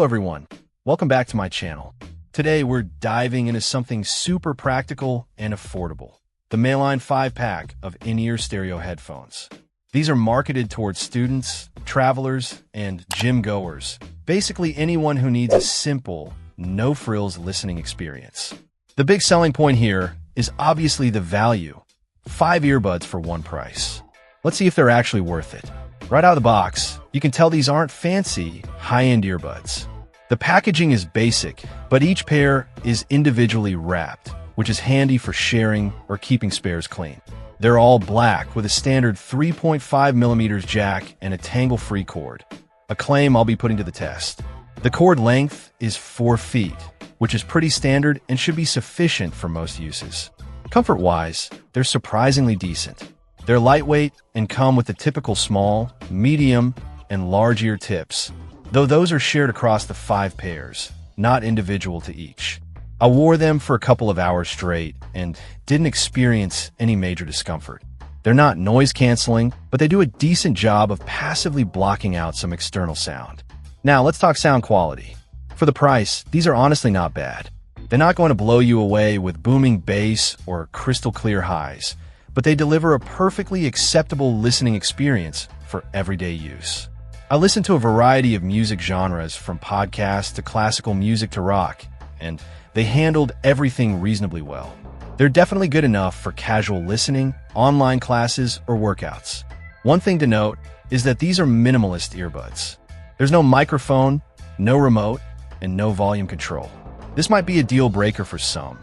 everyone, welcome back to my channel. Today we're diving into something super practical and affordable. The Maeline 5-pack of in-ear stereo headphones. These are marketed towards students, travelers, and gym goers. Basically anyone who needs a simple, no-frills listening experience. The big selling point here is obviously the value. 5 earbuds for one price. Let's see if they're actually worth it. Right out of the box, you can tell these aren't fancy, high-end earbuds. The packaging is basic, but each pair is individually wrapped, which is handy for sharing or keeping spares clean. They're all black with a standard 3.5mm jack and a tangle-free cord, a claim I'll be putting to the test. The cord length is 4 feet, which is pretty standard and should be sufficient for most uses. Comfort-wise, they're surprisingly decent. They're lightweight and come with the typical small, medium, and large ear tips, though those are shared across the 5 pairs, not individual to each. I wore them for a couple of hours straight and didn't experience any major discomfort. They're not noise-canceling, but they do a decent job of passively blocking out some external sound. Now, let's talk sound quality. For the price, these are honestly not bad. They're not going to blow you away with booming bass or crystal-clear highs, but they deliver a perfectly acceptable listening experience for everyday use. I listen to a variety of music genres, from podcasts to classical music to rock, and they handled everything reasonably well. They're definitely good enough for casual listening, online classes, or workouts. One thing to note is that these are minimalist earbuds. There's no microphone, no remote, and no volume control. This might be a deal breaker for some,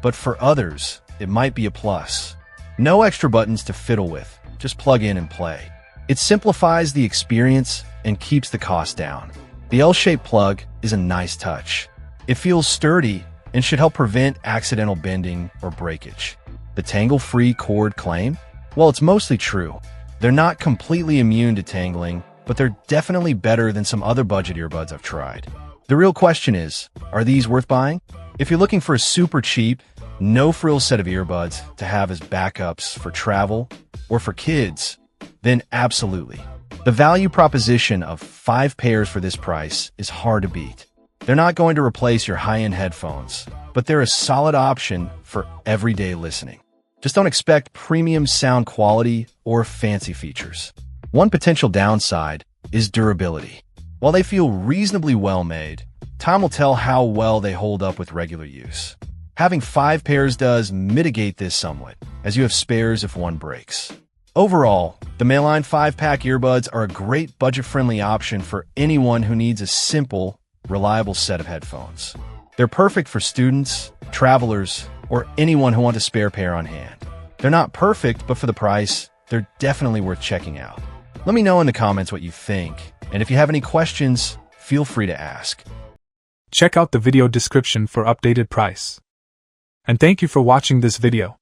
but for others, it might be a plus. No extra buttons to fiddle with, just plug in and play. It simplifies the experience and keeps the cost down. The L-shaped plug is a nice touch. It feels sturdy and should help prevent accidental bending or breakage. The tangle-free cord claim? Well, it's mostly true. They're not completely immune to tangling, but they're definitely better than some other budget earbuds I've tried. The real question is, are these worth buying? If you're looking for a super cheap, no-frills set of earbuds to have as backups for travel or for kids, then absolutely. The value proposition of 5 pairs for this price is hard to beat. They're not going to replace your high-end headphones, but they're a solid option for everyday listening. Just don't expect premium sound quality or fancy features. One potential downside is durability. While they feel reasonably well made, time will tell how well they hold up with regular use. Having 5 pairs does mitigate this somewhat, as you have spares if one breaks. Overall, the Maeline 5-pack earbuds are a great budget-friendly option for anyone who needs a simple, reliable set of headphones. They're perfect for students, travelers, or anyone who wants a spare pair on hand. They're not perfect, but for the price, they're definitely worth checking out. Let me know in the comments what you think, and if you have any questions, feel free to ask. Check out the video description for updated price. And thank you for watching this video.